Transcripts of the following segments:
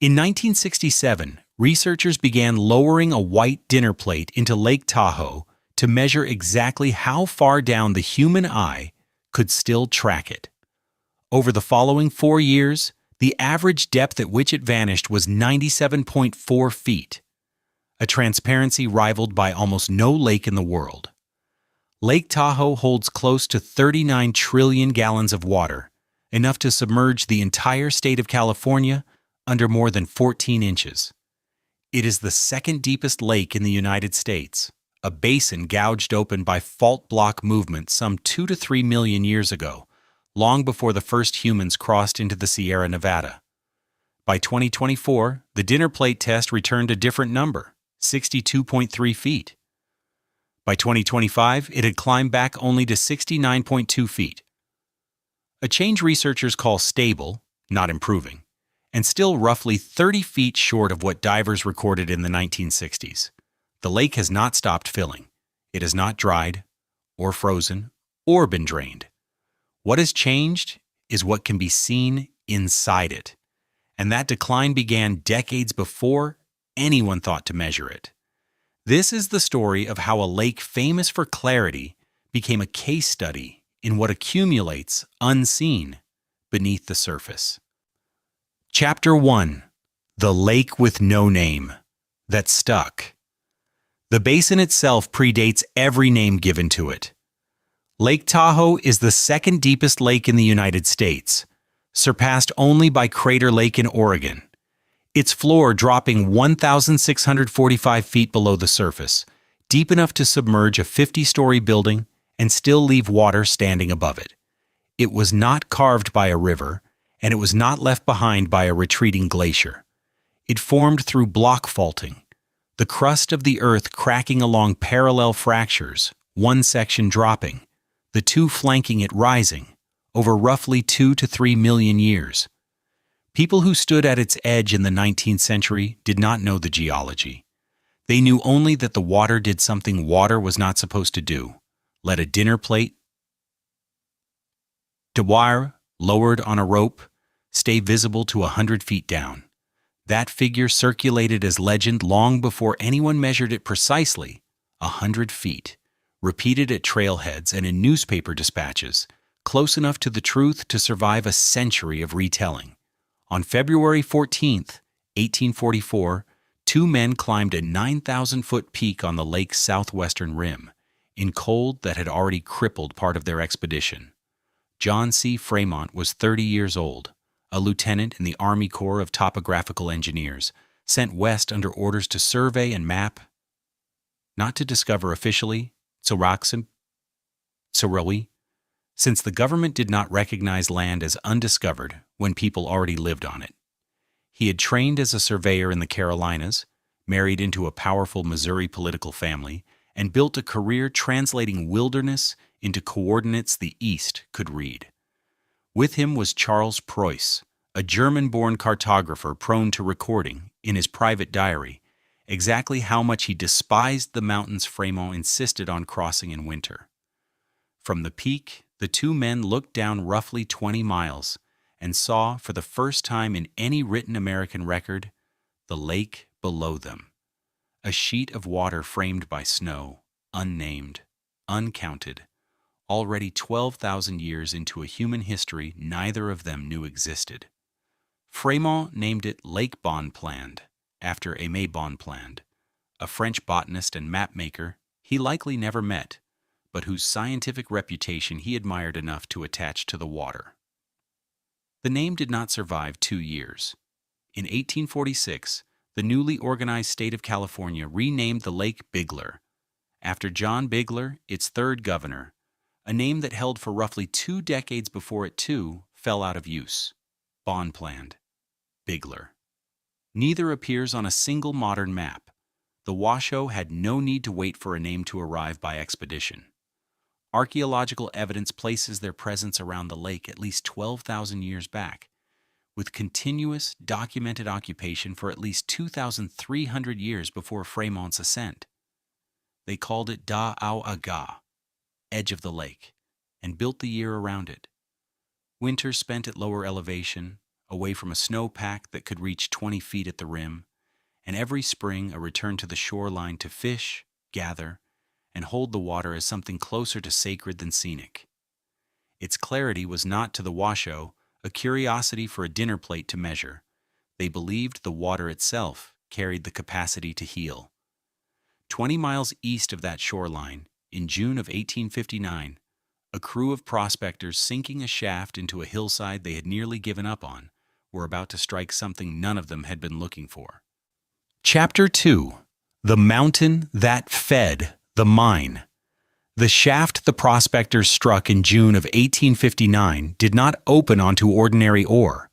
In 1967, researchers began lowering a white dinner plate into Lake Tahoe to measure exactly how far down the human eye could still track it. Over the following 4 years, the average depth at which it vanished was 97.4 feet, a transparency rivaled by almost no lake in the world. Lake Tahoe holds close to 39 trillion gallons of water, enough to submerge the entire state of California under more than 14 inches. It is the second deepest lake in the United States, a basin gouged open by fault block movement some 2 to 3 million years ago, long before the first humans crossed into the Sierra Nevada. By 2024, the dinner plate test returned a different number, 62.3 feet. By 2025, it had climbed back only to 69.2 feet. A change researchers call stable, not improving, and still roughly 30 feet short of what divers recorded in the 1960s. The lake has not stopped filling. It has not dried, or frozen, or been drained. What has changed is what can be seen inside it, and that decline began decades before anyone thought to measure it. This is the story of how a lake famous for clarity became a case study in what accumulates unseen beneath the surface. Chapter 1: The Lake with No Name That Stuck. The basin itself predates every name given to it. Lake Tahoe is the second deepest lake in the United States, surpassed only by Crater Lake in Oregon, its floor dropping 1,645 feet below the surface, deep enough to submerge a 50-story building and still leave water standing above it. It was not carved by a river, and it was not left behind by a retreating glacier. It formed through block faulting, the crust of the earth cracking along parallel fractures, one section dropping, the two flanking it rising, over roughly 2 to 3 million years. People who stood at its edge in the 19th century did not know the geology. They knew only that the water did something water was not supposed to do: let a dinner plate, de wire, lowered on a rope, stay visible to 100 feet down. That figure circulated as legend long before anyone measured it precisely, 100 feet, repeated at trailheads and in newspaper dispatches, close enough to the truth to survive a century of retelling. On February 14, 1844, 2 men climbed a 9,000-foot peak on the lake's southwestern rim, in cold that had already crippled part of their expedition. John C. Fremont was 30 years old, a lieutenant in the Army Corps of Topographical Engineers, sent west under orders to survey and map, not to discover officially, Tsirawi, since the government did not recognize land as undiscovered when people already lived on it. He had trained as a surveyor in the Carolinas, married into a powerful Missouri political family, and built a career translating wilderness into coordinates the East could read. With him was Charles Preuss, a German-born cartographer prone to recording, in his private diary, exactly how much he despised the mountains Fremont insisted on crossing in winter. From the peak, the 2 men looked down roughly 20 miles and saw, for the first time in any written American record, the lake below them. A sheet of water framed by snow, unnamed, uncounted, already 12,000 years into a human history neither of them knew existed. Fremont named it Lake Bonpland, after Aimé Bonpland, a French botanist and mapmaker he likely never met, but whose scientific reputation he admired enough to attach to the water. The name did not survive 2 years. In 1846, the newly organized state of California renamed the lake Bigler, after John Bigler, its third governor, a name that held for roughly 2 decades before it too fell out of use. Bonpland, Bigler. Neither appears on a single modern map. The Washoe had no need to wait for a name to arrive by expedition. Archaeological evidence places their presence around the lake at least 12,000 years back, with continuous documented occupation for at least 2,300 years before Fremont's ascent. They called it Da-Au-Aga, edge of the lake, and built the year around it. Winter spent at lower elevation, away from a snowpack that could reach 20 feet at the rim, and every spring a return to the shoreline to fish, gather, and hold the water as something closer to sacred than scenic. Its clarity was not to the Washoe a curiosity for a dinner plate to measure. They believed the water itself carried the capacity to heal. 20 miles east of that shoreline, in June of 1859, a crew of prospectors sinking a shaft into a hillside they had nearly given up on were about to strike something none of them had been looking for. Chapter 2: The Mountain That Fed the Mine. The shaft the prospectors struck in June of 1859 did not open onto ordinary ore.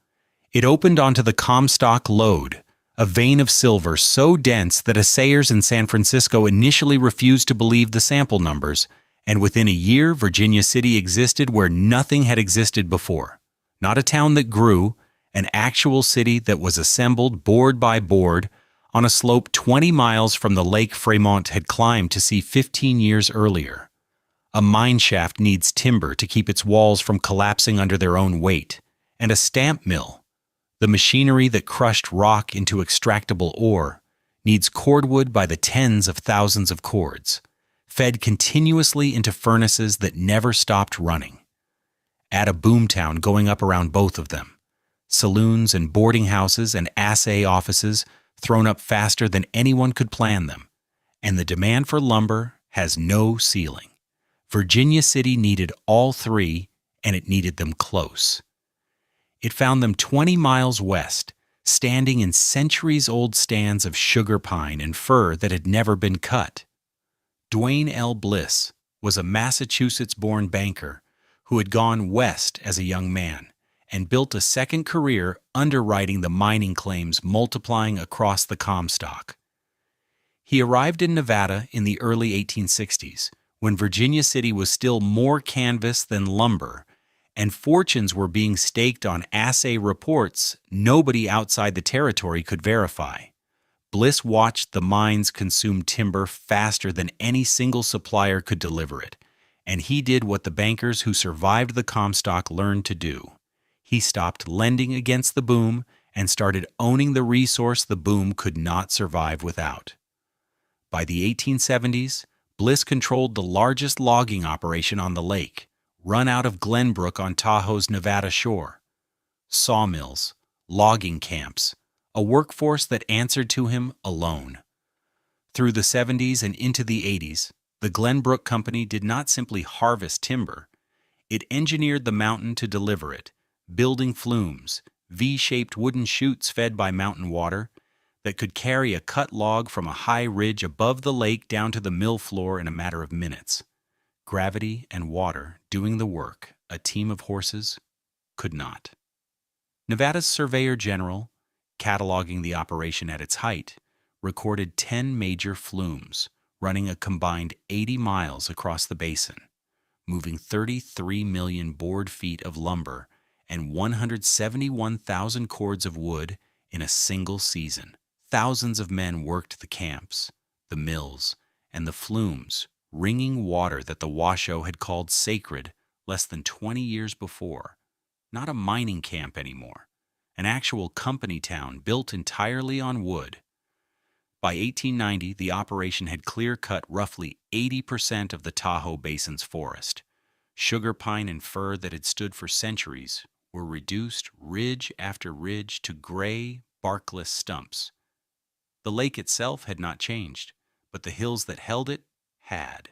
It opened onto the Comstock lode, a vein of silver so dense that assayers in San Francisco initially refused to believe the sample numbers, and within a year Virginia City existed where nothing had existed before. Not a town that grew, an actual city that was assembled board by board on a slope 20 miles from the lake Fremont had climbed to see 15 years earlier. A mine shaft needs timber to keep its walls from collapsing under their own weight, and a stamp mill, the machinery that crushed rock into extractable ore, needs cordwood by the tens of thousands of cords, fed continuously into furnaces that never stopped running. Add a boomtown going up around both of them, saloons and boarding houses and assay offices thrown up faster than anyone could plan them, and the demand for lumber has no ceiling. Virginia City needed all three, and it needed them close. It found them 20 miles west, standing in centuries-old stands of sugar pine and fir that had never been cut. Duane L. Bliss was a Massachusetts-born banker who had gone west as a young man and built a second career underwriting the mining claims multiplying across the Comstock. He arrived in Nevada in the early 1860s, when Virginia City was still more canvas than lumber, and fortunes were being staked on assay reports nobody outside the territory could verify. Bliss watched the mines consume timber faster than any single supplier could deliver it, and he did what the bankers who survived the Comstock learned to do. He stopped lending against the boom and started owning the resource the boom could not survive without. By the 1870s, Bliss controlled the largest logging operation on the lake, run out of Glenbrook on Tahoe's Nevada shore. Sawmills, logging camps, a workforce that answered to him alone. Through the 70s and into the 80s, the Glenbrook Company did not simply harvest timber. It engineered the mountain to deliver it, building flumes, V-shaped wooden chutes fed by mountain water, that could carry a cut log from a high ridge above the lake down to the mill floor in a matter of minutes. Gravity and water doing the work a team of horses could not. Nevada's Surveyor General, cataloging the operation at its height, recorded 10 major flumes, running a combined 80 miles across the basin, moving 33 million board feet of lumber and 171,000 cords of wood in a single season. Thousands of men worked the camps, the mills, and the flumes, wringing water that the Washoe had called sacred less than 20 years before. Not a mining camp anymore, an actual company town built entirely on wood. By 1890, the operation had clear-cut roughly 80% of the Tahoe Basin's forest. Sugar pine and fir that had stood for centuries were reduced ridge after ridge to gray, barkless stumps. The lake itself had not changed, but the hills that held it had.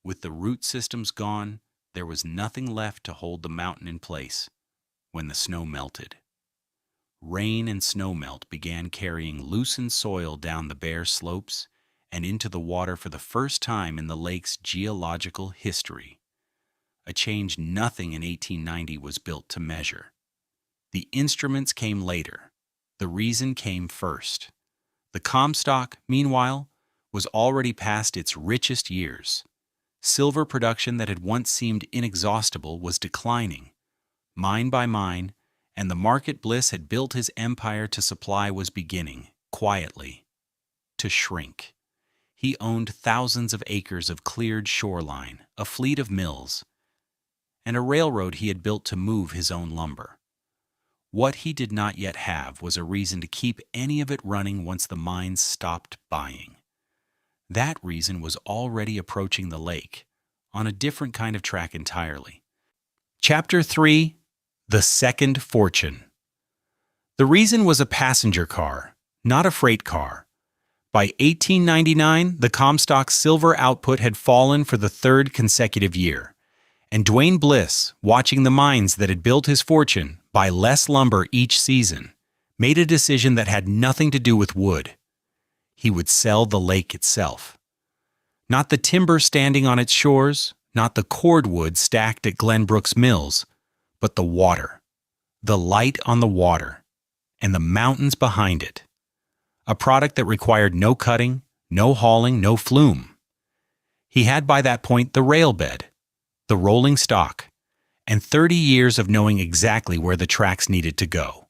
With the root systems gone, there was nothing left to hold the mountain in place when the snow melted. Rain and snowmelt began carrying loosened soil down the bare slopes and into the water for the first time in the lake's geological history. A change nothing in 1890 was built to measure. The instruments came later. The reason came first. The Comstock, meanwhile, was already past its richest years. Silver production that had once seemed inexhaustible was declining. Mine by mine, and the market Bliss had built his empire to supply was beginning, quietly, to shrink. He owned thousands of acres of cleared shoreline, a fleet of mills, and a railroad he had built to move his own lumber. What he did not yet have was a reason to keep any of it running once the mines stopped buying. That reason was already approaching the lake, on a different kind of track entirely. Chapter 3: The Second Fortune. The reason was a passenger car, not a freight car. By 1899, the Comstock's silver output had fallen for the third consecutive year, and Dwayne Bliss, watching the mines that had built his fortune buy less lumber each season, made a decision that had nothing to do with wood. He would sell the lake itself. Not the timber standing on its shores, not the cordwood stacked at Glenbrook's mills, but the water, the light on the water, and the mountains behind it. A product that required no cutting, no hauling, no flume. He had by that point the rail bed, the rolling stock, and 30 years of knowing exactly where the tracks needed to go.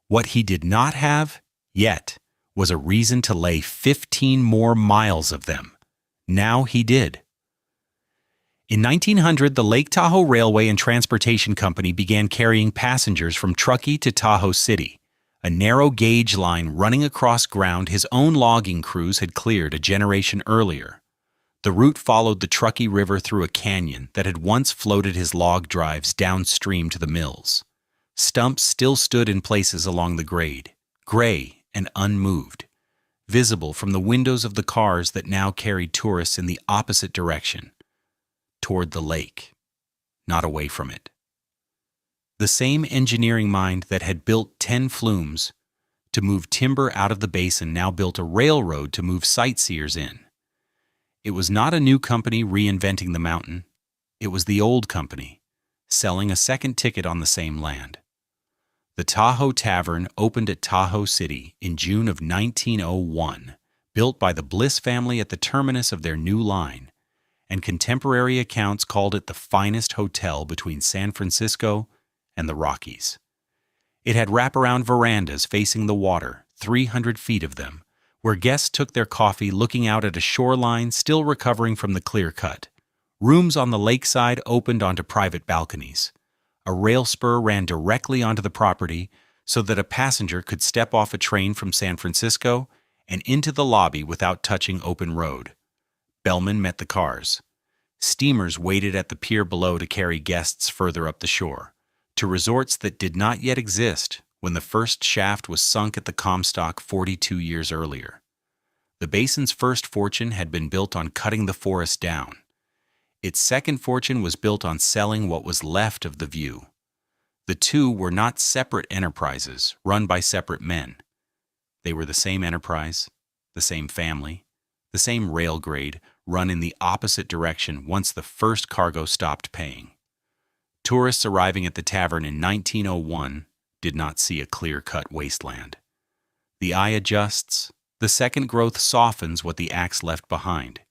What he did not have, yet, was a reason to lay 15 more miles of them. Now he did. In 1900, the Lake Tahoe Railway and Transportation Company began carrying passengers from Truckee to Tahoe City, a narrow gauge line running across ground his own logging crews had cleared a generation earlier. The route followed the Truckee River through a canyon that had once floated his log drives downstream to the mills. Stumps still stood in places along the grade, gray and unmoved, visible from the windows of the cars that now carried tourists in the opposite direction, toward the lake, not away from it. The same engineering mind that had built 10 flumes to move timber out of the basin now built a railroad to move sightseers in. It was not a new company reinventing the mountain. It was the old company, selling a second ticket on the same land. The Tahoe Tavern opened at Tahoe City in June of 1901, built by the Bliss family at the terminus of their new line, and contemporary accounts called it the finest hotel between San Francisco and the Rockies. It had wraparound verandas facing the water, 300 feet of them, where guests took their coffee looking out at a shoreline still recovering from the clear cut. Rooms on the lakeside opened onto private balconies. A rail spur ran directly onto the property so that a passenger could step off a train from San Francisco and into the lobby without touching open road. Bellmen met the cars. Steamers waited at the pier below to carry guests further up the shore, to resorts that did not yet exist when the first shaft was sunk at the Comstock 42 years earlier. The basin's first fortune had been built on cutting the forest down. Its second fortune was built on selling what was left of the view. The two were not separate enterprises run by separate men. They were the same enterprise, the same family, the same rail grade, run in the opposite direction once the first cargo stopped paying. Tourists arriving at the tavern in 1901 did not see a clear-cut wasteland. The eye adjusts, the second growth softens what the axe left behind,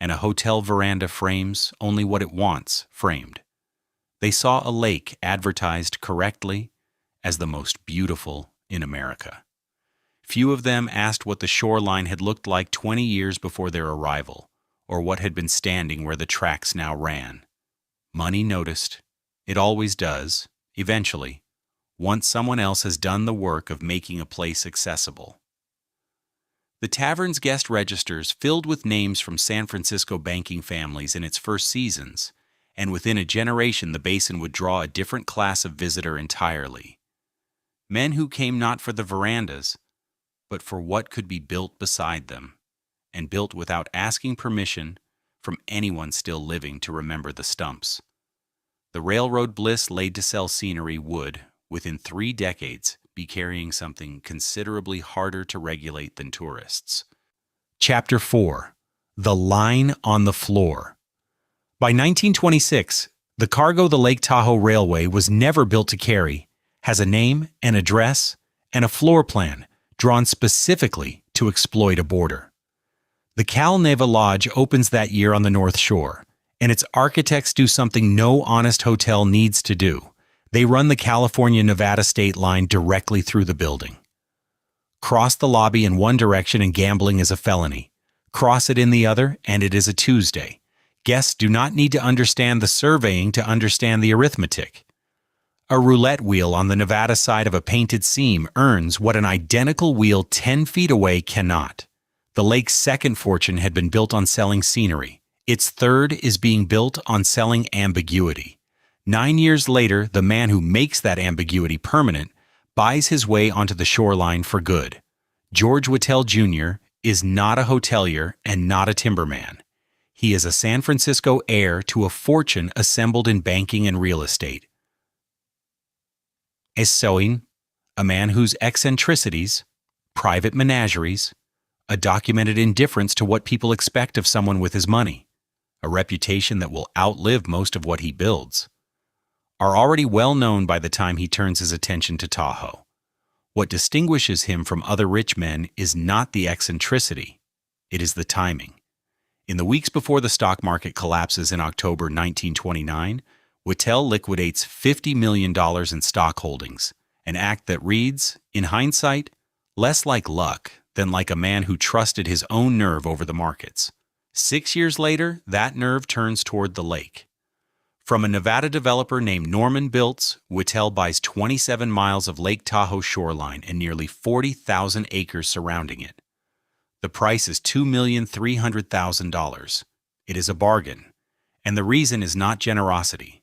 and a hotel veranda frames only what it wants framed. They saw a lake advertised correctly as the most beautiful in America. Few of them asked what the shoreline had looked like 20 years before their arrival, or what had been standing where the tracks now ran. Money noticed. It always does, eventually, once someone else has done the work of making a place accessible. The tavern's guest registers filled with names from San Francisco banking families in its first seasons, and within a generation the basin would draw a different class of visitor entirely. Men who came not for the verandas, but for what could be built beside them, and built without asking permission from anyone still living to remember the stumps. The railroad Bliss laid to sell scenery would, within 3 decades, be carrying something considerably harder to regulate than tourists. Chapter 4: The Line on the Floor. By 1926, the cargo the Lake Tahoe Railway was never built to carry has a name, an address, and a floor plan drawn specifically to exploit a border. The Cal Neva Lodge opens that year on the North Shore, and its architects do something no honest hotel needs to do. They run the California-Nevada state line directly through the building. Cross the lobby in one direction and gambling is a felony. Cross it in the other and it is a Tuesday. Guests do not need to understand the surveying to understand the arithmetic. A roulette wheel on the Nevada side of a painted seam earns what an identical wheel 10 feet away cannot. The lake's second fortune had been built on selling scenery. Its third is being built on selling ambiguity. 9 years later, the man who makes that ambiguity permanent buys his way onto the shoreline for good. George Whittell Jr. is not a hotelier and not a timberman. He is a San Francisco heir to a fortune assembled in banking and real estate. A man whose eccentricities, private menageries, a documented indifference to what people expect of someone with his money, a reputation that will outlive most of what he builds, are already well known by the time he turns his attention to Tahoe. What distinguishes him from other rich men is not the eccentricity, it is the timing. In the weeks before the stock market collapses in October 1929, Whittell liquidates $50 million in stock holdings, an act that reads, in hindsight, less like luck than like a man who trusted his own nerve over the markets. 6 years later, that nerve turns toward the lake. From a Nevada developer named Norman Biltz, Whittell buys 27 miles of Lake Tahoe shoreline and nearly 40,000 acres surrounding it. The price is $2,300,000. It is a bargain, and the reason is not generosity.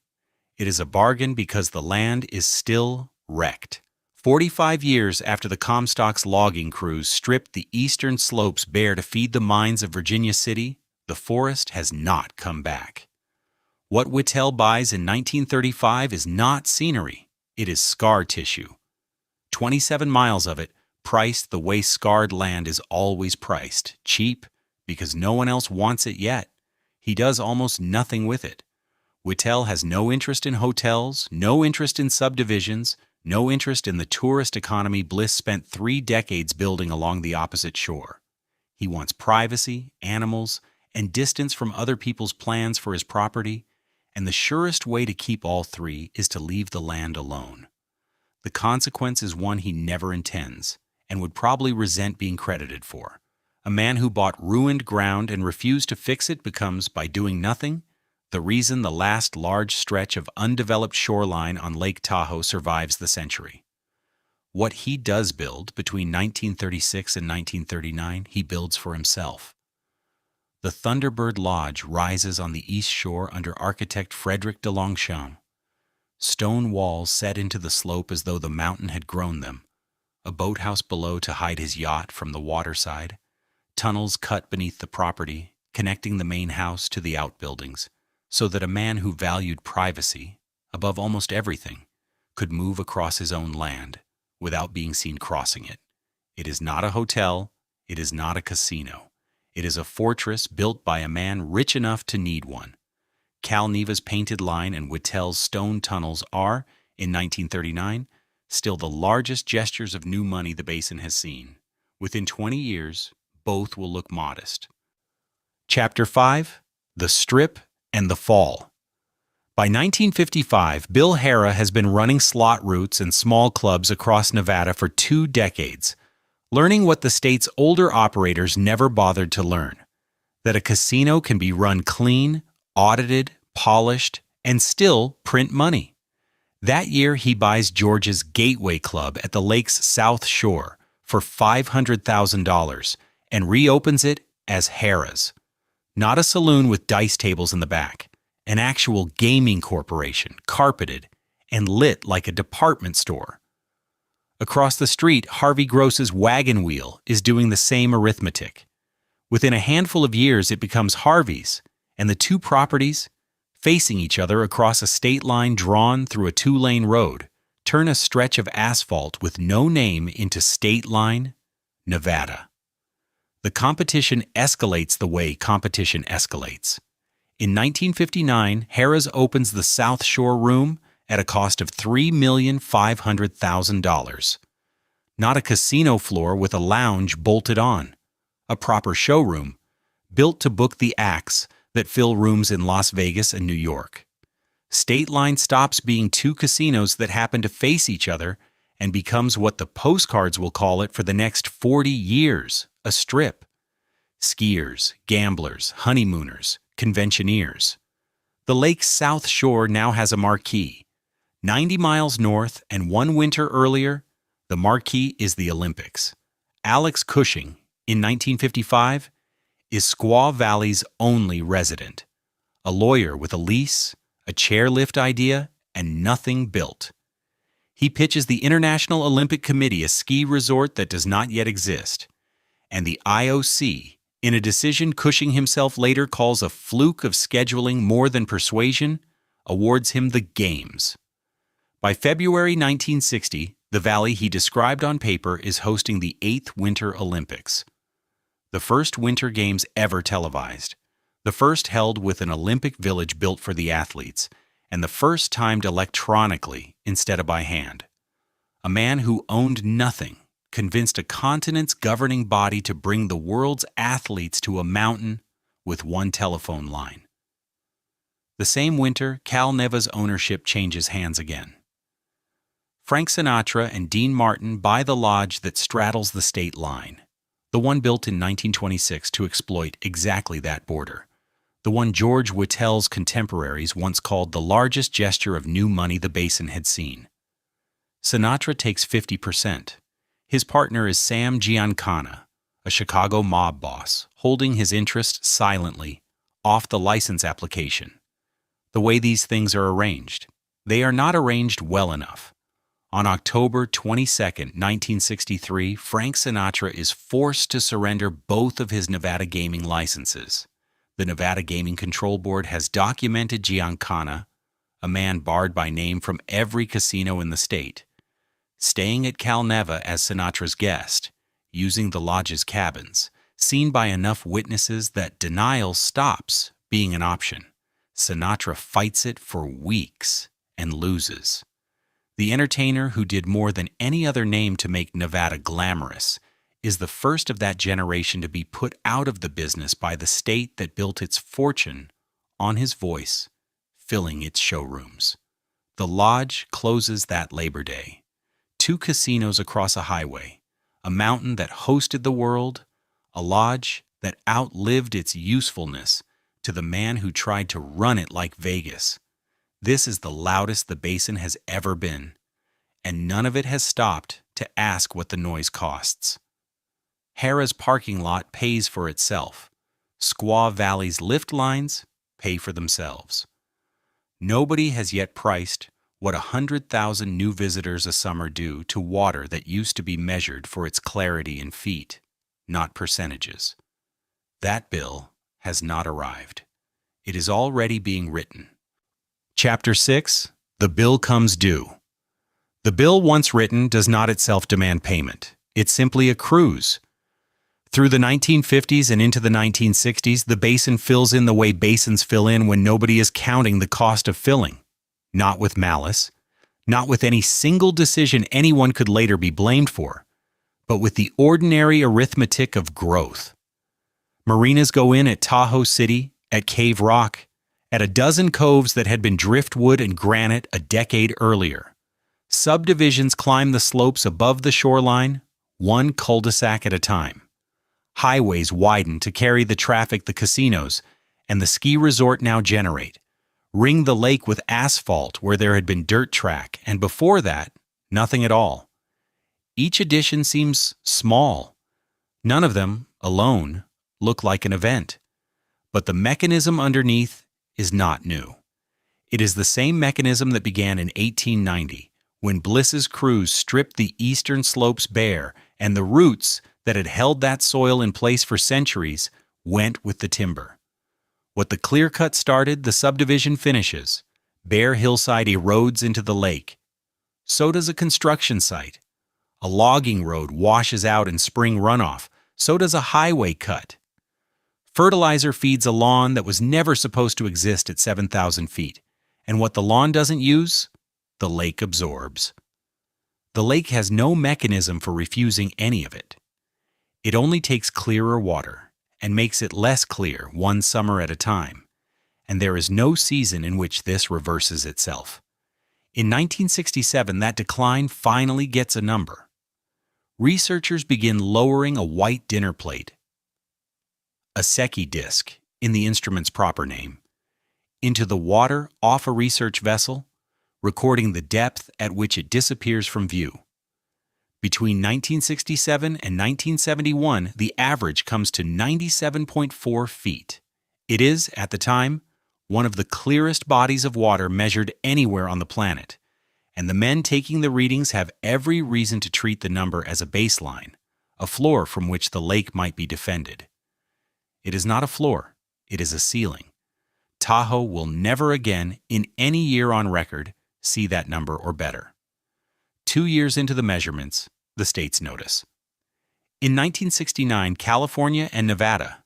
It is a bargain because the land is still wrecked. 45 years after the Comstock's logging crews stripped the eastern slopes bare to feed the mines of Virginia City, the forest has not come back. What Whittell buys in 1935 is not scenery, it is scar tissue. 27 miles of it, priced the way scarred land is always priced, cheap, because no one else wants it yet. He does almost nothing with it. Whittell has no interest in hotels, no interest in subdivisions, no interest in the tourist economy Bliss spent 3 decades building along the opposite shore. He wants privacy, animals, and distance from other people's plans for his property, and the surest way to keep all three is to leave the land alone. The consequence is one he never intends, and would probably resent being credited for. A man who bought ruined ground and refused to fix it becomes, by doing nothing, the reason the last large stretch of undeveloped shoreline on Lake Tahoe survives the century. What he does build between 1936 and 1939, he builds for himself. The Thunderbird Lodge rises on the east shore under architect Frederick de Longchamp. Stone walls set into the slope as though the mountain had grown them, a boathouse below to hide his yacht from the waterside, tunnels cut beneath the property, connecting the main house to the outbuildings, so that a man who valued privacy, above almost everything, could move across his own land without being seen crossing it. It is not a hotel, it is not a casino. It is a fortress built by a man rich enough to need one. Cal Neva's painted line and Whittell's stone tunnels are, in 1939, still the largest gestures of new money the basin has seen. Within 20 years, both will look modest. Chapter 5: The Strip and the Fall. By 1955, Bill Harrah has been running slot routes and small clubs across Nevada for 2 decades, learning what the state's older operators never bothered to learn: that a casino can be run clean, audited, polished, and still print money. That year, he buys George's Gateway Club at the lake's south shore for $500,000 and reopens it as Harrah's. Not a saloon with dice tables in the back, an actual gaming corporation, carpeted and lit like a department store. Across the street, Harvey Gross's Wagon Wheel is doing the same arithmetic. Within a handful of years, it becomes Harvey's, and the two properties, facing each other across a state line drawn through a 2-lane road, turn a stretch of asphalt with no name into State Line, Nevada. The competition escalates the way competition escalates. In 1959, Harrah's opens the South Shore Room at a cost of $3,500,000. Not a casino floor with a lounge bolted on. A proper showroom, built to book the acts that fill rooms in Las Vegas and New York. State Line stops being 2 casinos that happen to face each other and becomes what the postcards will call it for the next 40 years, a strip. Skiers, gamblers, honeymooners, conventioneers. The lake's south shore now has a marquee. 90 miles north and one winter earlier, the marquee is the Olympics. Alex Cushing, in 1955, is Squaw Valley's only resident. A lawyer with a lease, a chairlift idea, and nothing built. He pitches the International Olympic Committee a ski resort that does not yet exist. And the IOC, in a decision Cushing himself later calls a fluke of scheduling more than persuasion, awards him the Games. By February 1960, the valley he described on paper is hosting the 8th Winter Olympics. The first Winter Games ever televised. The first held with an Olympic village built for the athletes, and the first timed electronically instead of by hand. A man who owned nothing convinced a continent's governing body to bring the world's athletes to a mountain with one telephone line. The same winter, Cal Neva's ownership changes hands again. Frank Sinatra and Dean Martin buy the lodge that straddles the state line, the one built in 1926 to exploit exactly that border, the one George Whittell's contemporaries once called the largest gesture of new money the basin had seen. Sinatra takes 50%. His partner is Sam Giancana, a Chicago mob boss, holding his interest silently, off the license application. The way these things are arranged, they are not arranged well enough. On October 22, 1963, Frank Sinatra is forced to surrender both of his Nevada gaming licenses. The Nevada Gaming Control Board has documented Giancana, a man barred by name from every casino in the state, staying at Cal Neva as Sinatra's guest, using the lodge's cabins, seen by enough witnesses that denial stops being an option. Sinatra fights it for weeks and loses. The entertainer who did more than any other name to make Nevada glamorous is the first of that generation to be put out of the business by the state that built its fortune on his voice, filling its showrooms. The lodge closes that Labor Day. 2 casinos across a highway, a mountain that hosted the world, a lodge that outlived its usefulness to the man who tried to run it like Vegas. This is the loudest the basin has ever been, and none of it has stopped to ask what the noise costs. Harrah's parking lot pays for itself. Squaw Valley's lift lines pay for themselves. Nobody has yet priced what 100,000 new visitors a summer do to water that used to be measured for its clarity in feet, not percentages. That bill has not arrived. It is already being written. Chapter 6. The Bill Comes Due. The bill once written does not itself demand payment. It simply accrues. Through the 1950s and into the 1960s, the basin fills in the way basins fill in when nobody is counting the cost of filling. Not with malice, not with any single decision anyone could later be blamed for, but with the ordinary arithmetic of growth. Marinas go in at Tahoe City, at Cave Rock, at a dozen coves that had been driftwood and granite a decade earlier. Subdivisions climb the slopes above the shoreline, one cul-de-sac at a time. Highways widen to carry the traffic the casinos and the ski resort now generate. Ring the lake with asphalt where there had been dirt track, and before that, nothing at all. Each addition seems small. None of them, alone, look like an event. But the mechanism underneath is not new. It is the same mechanism that began in 1890, when Bliss's crews stripped the eastern slopes bare, and the roots that had held that soil in place for centuries went with the timber. What the clear cut started, the subdivision finishes. Bare hillside erodes into the lake. So does a construction site. A logging road washes out in spring runoff. So does a highway cut. Fertilizer feeds a lawn that was never supposed to exist at 7,000 feet. And what the lawn doesn't use, the lake absorbs. The lake has no mechanism for refusing any of it. It only takes clearer water and makes it less clear one summer at a time, and there is no season in which this reverses itself. In 1967, that decline finally gets a number. Researchers begin lowering a white dinner plate, a Secchi disc in the instrument's proper name, into the water off a research vessel recording the depth at which it disappears from view. Between 1967 and 1971, the average comes to 97.4 feet. It is, at the time, one of the clearest bodies of water measured anywhere on the planet, and the men taking the readings have every reason to treat the number as a baseline, a floor from which the lake might be defended. It is not a floor, it is a ceiling. Tahoe will never again, in any year on record, see that number or better. 2 years into the measurements, the states notice. In 1969, California and Nevada,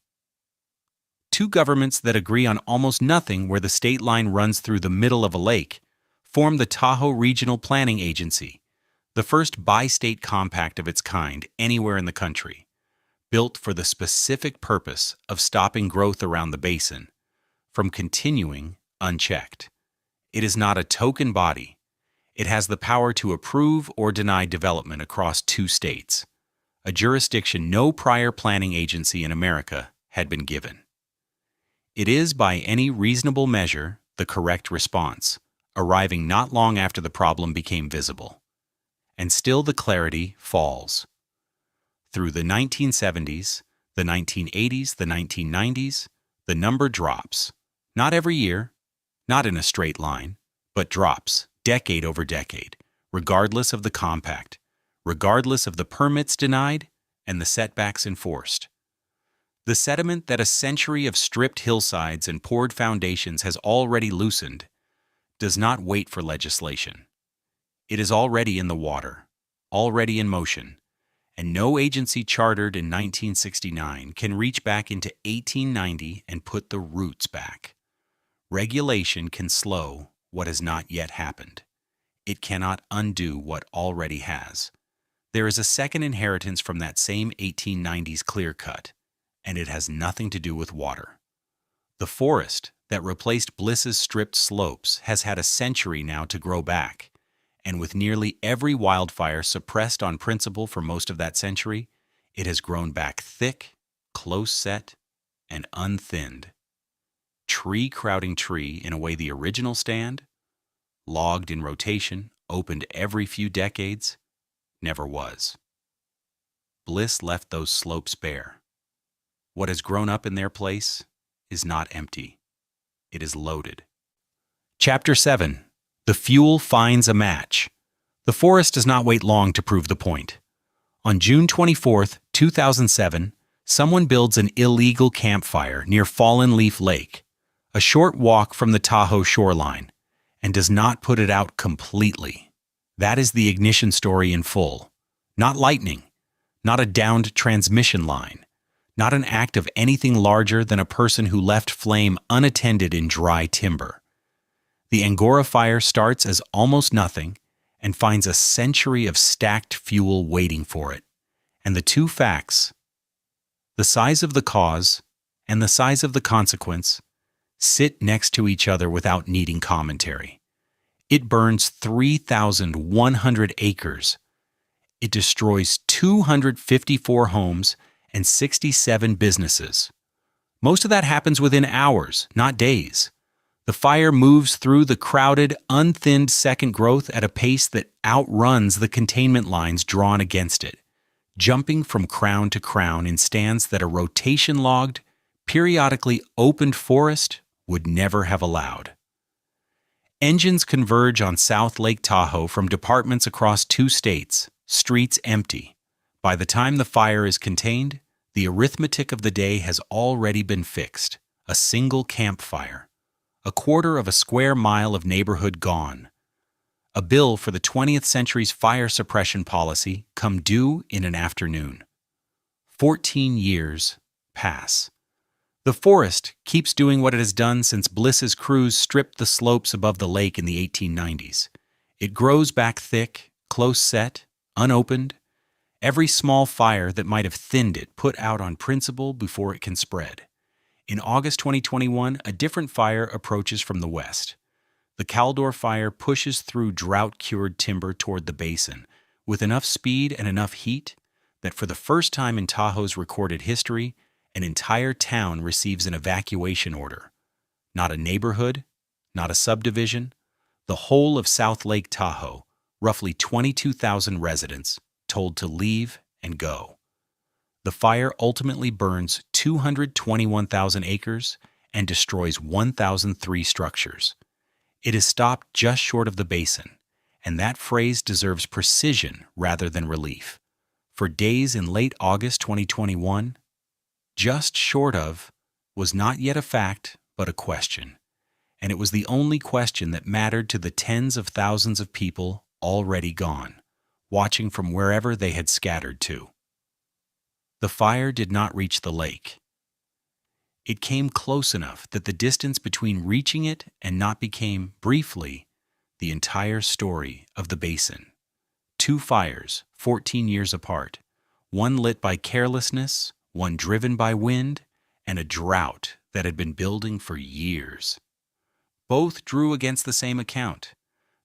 two governments that agree on almost nothing where the state line runs through the middle of a lake, formed the Tahoe Regional Planning Agency, the first bi-state compact of its kind anywhere in the country, built for the specific purpose of stopping growth around the basin from continuing unchecked. It is not a token body. It has the power to approve or deny development across 2 states, a jurisdiction no prior planning agency in America had been given. It is, by any reasonable measure, the correct response, arriving not long after the problem became visible. And still the clarity falls. Through the 1970s, the 1980s, the 1990s, the number drops. Not every year, not in a straight line, but drops, decade over decade, regardless of the compact, regardless of the permits denied and the setbacks enforced. The sediment that a century of stripped hillsides and poured foundations has already loosened does not wait for legislation. It is already in the water, already in motion, and no agency chartered in 1969 can reach back into 1890 and put the roots back. Regulation can slow what has not yet happened. It cannot undo what already has. There is a second inheritance from that same 1890s clear cut, and it has nothing to do with water. The forest that replaced Bliss's stripped slopes has had a century now to grow back, and with nearly every wildfire suppressed on principle for most of that century, it has grown back thick, close-set, and unthinned. Tree crowding tree in a way the original stand, logged in rotation, opened every few decades, never was. Bliss left those slopes bare. What has grown up in their place is not empty. It is loaded. Chapter 7. The Fuel Finds a Match. The forest does not wait long to prove the point. On June 24, 2007, someone builds an illegal campfire near Fallen Leaf Lake, a short walk from the Tahoe shoreline, and does not put it out completely. That is the ignition story in full. Not lightning, not a downed transmission line, not an act of anything larger than a person who left flame unattended in dry timber. The Angora fire starts as almost nothing and finds a century of stacked fuel waiting for it. And the two facts, the size of the cause and the size of the consequence, sit next to each other without needing commentary. It burns 3,100 acres. It destroys 254 homes and 67 businesses. Most of that happens within hours, not days. The fire moves through the crowded, unthinned second growth at a pace that outruns the containment lines drawn against it, jumping from crown to crown in stands that a rotation-logged, periodically opened forest would never have allowed. Engines converge on South Lake Tahoe from departments across 2 states, streets empty. By the time the fire is contained, the arithmetic of the day has already been fixed. A single campfire. A quarter of a square mile of neighborhood gone. A bill for the 20th century's fire suppression policy come due in an afternoon. 14 years pass. The forest keeps doing what it has done since Bliss's crews stripped the slopes above the lake in the 1890s. It grows back thick, close-set, unopened, every small fire that might have thinned it put out on principle before it can spread. In August 2021, a different fire approaches from the west. The Caldor fire pushes through drought-cured timber toward the basin with enough speed and enough heat that for the first time in Tahoe's recorded history, an entire town receives an evacuation order. Not a neighborhood, not a subdivision, The whole of South Lake Tahoe, roughly 22,000 residents, told to leave and go. The fire ultimately burns 221,000 acres and destroys 1,003 structures. It is stopped just short of the basin, and that phrase deserves precision rather than relief. For days in late August 2021, just short of was not yet a fact, but a question. And it was the only question that mattered to the tens of thousands of people already gone, watching from wherever they had scattered to. The fire did not reach the lake. It came close enough that the distance between reaching it and not became, briefly, the entire story of the basin. 2 fires, 14 years apart, one lit by carelessness, one driven by wind, and a drought that had been building for years. Both drew against the same account.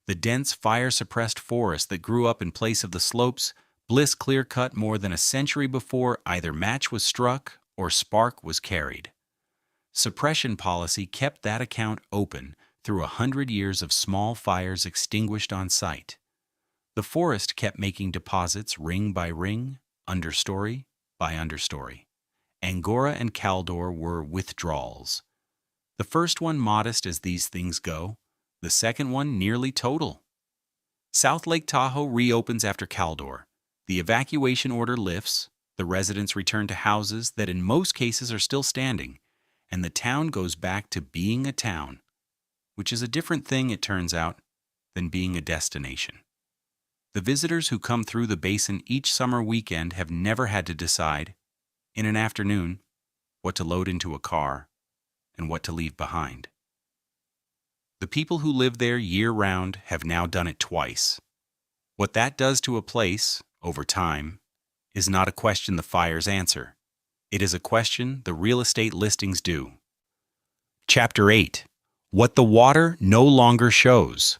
The dense fire-suppressed forest that grew up in place of the slopes, bliss clear-cut more than a century before either match was struck or spark was carried. Suppression policy kept that account open through 100 years of small fires extinguished on site. The forest kept making deposits ring by ring, understory by understory. Angora and Caldor were withdrawals. The first one modest as these things go, the second one nearly total. South Lake Tahoe reopens after Caldor. The evacuation order lifts, the residents return to houses that in most cases are still standing, and the town goes back to being a town, which is a different thing, it turns out, than being a destination. The visitors who come through the basin each summer weekend have never had to decide, in an afternoon, what to load into a car and what to leave behind. The people who live there year-round have now done it twice. What that does to a place, over time, is not a question the fires answer. It is a question the real estate listings do. Chapter 8. What the water no longer shows.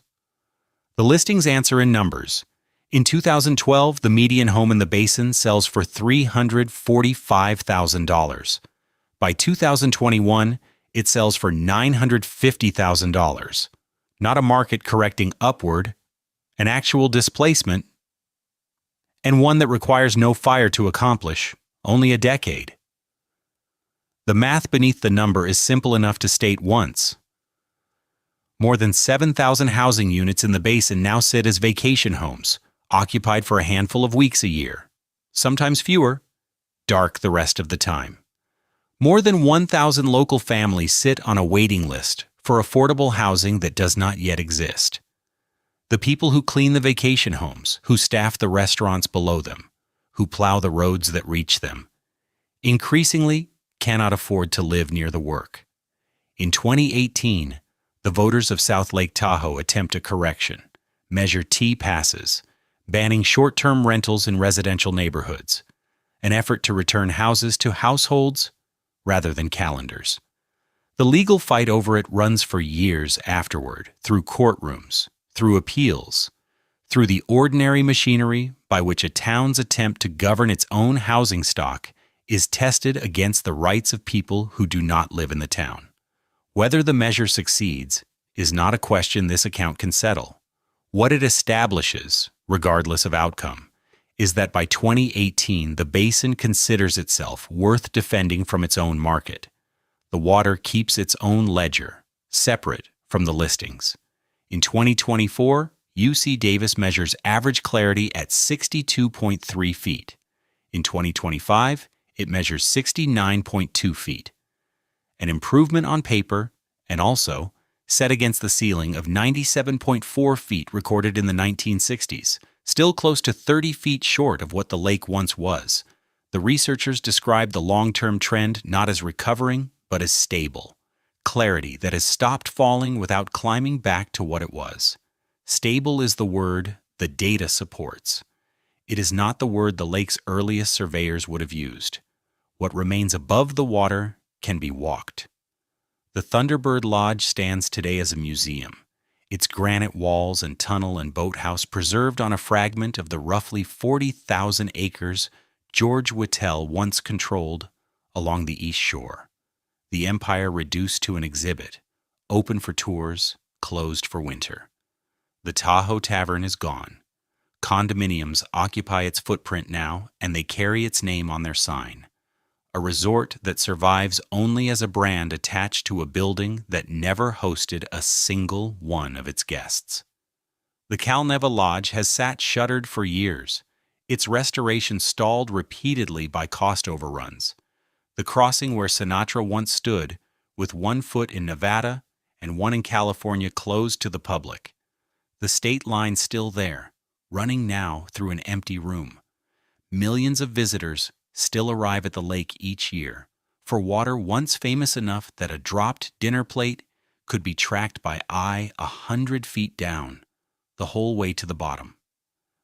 The listings answer in numbers. In 2012, the median home in the basin sells for $345,000. By 2021, it sells for $950,000. Not a market correcting upward, an actual displacement, and one that requires no fire to accomplish, only a decade. The math beneath the number is simple enough to state once. More than 7,000 housing units in the basin now sit as vacation homes, occupied for a handful of weeks a year, sometimes fewer, dark the rest of the time. More than 1,000 local families sit on a waiting list for affordable housing that does not yet exist. The people who clean the vacation homes, who staff the restaurants below them, who plow the roads that reach them, increasingly cannot afford to live near the work. In 2018, the voters of South Lake Tahoe attempt a correction, Measure T passes, banning short-term rentals in residential neighborhoods, an effort to return houses to households rather than calendars. The legal fight over it runs for years afterward, through courtrooms, through appeals, through the ordinary machinery by which a town's attempt to govern its own housing stock is tested against the rights of people who do not live in the town. Whether the measure succeeds is not a question this account can settle. What it establishes, regardless of outcome, is that by 2018 the basin considers itself worth defending from its own market. The water keeps its own ledger, separate from the listings. In 2024, UC Davis measures average clarity at 62.3 feet. In 2025, it measures 69.2 feet. An improvement on paper, and also set against the ceiling of 97.4 feet recorded in the 1960s, still close to 30 feet short of what the lake once was. The researchers describe the long-term trend not as recovering, but as stable. Clarity that has stopped falling without climbing back to what it was. Stable is the word the data supports. It is not the word the lake's earliest surveyors would have used. What remains above the water can be walked. The Thunderbird Lodge stands today as a museum, its granite walls and tunnel and boathouse preserved on a fragment of the roughly 40,000 acres George Whittle once controlled along the east shore. The empire reduced to an exhibit, open for tours, closed for winter. The Tahoe Tavern is gone. Condominiums occupy its footprint now, and they carry its name on their sign. A resort that survives only as a brand attached to a building that never hosted a single one of its guests. The Calneva Lodge has sat shuttered for years, its restoration stalled repeatedly by cost overruns. The crossing where Sinatra once stood, with one foot in Nevada and one in California, closed to the public. The state line still there, running now through an empty room. Millions of visitors still arrive at the lake each year, for water once famous enough that a dropped dinner plate could be tracked by eye 100 feet down, the whole way to the bottom.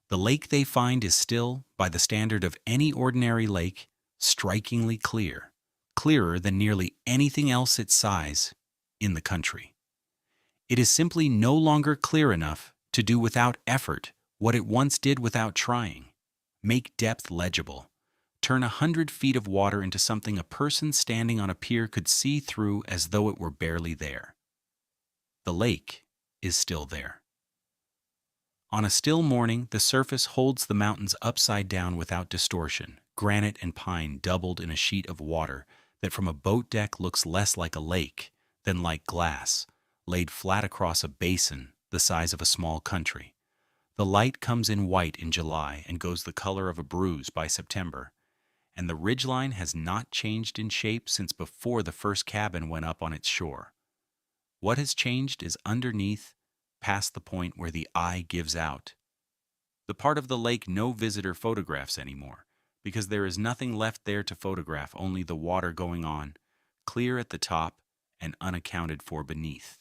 The lake they find is still, by the standard of any ordinary lake, strikingly clear, clearer than nearly anything else its size in the country. It is simply no longer clear enough to do without effort what it once did without trying. Make depth legible. Turn 100 feet of water into something a person standing on a pier could see through as though it were barely there. The lake is still there. On a still morning, the surface holds the mountains upside down without distortion, granite and pine doubled in a sheet of water that from a boat deck looks less like a lake than like glass, laid flat across a basin the size of a small country. The light comes in white in July and goes the color of a bruise by September, and the ridgeline has not changed in shape since before the first cabin went up on its shore. What has changed is underneath, past the point where the eye gives out. The part of the lake no visitor photographs anymore, because there is nothing left there to photograph, only the water going on, clear at the top and unaccounted for beneath.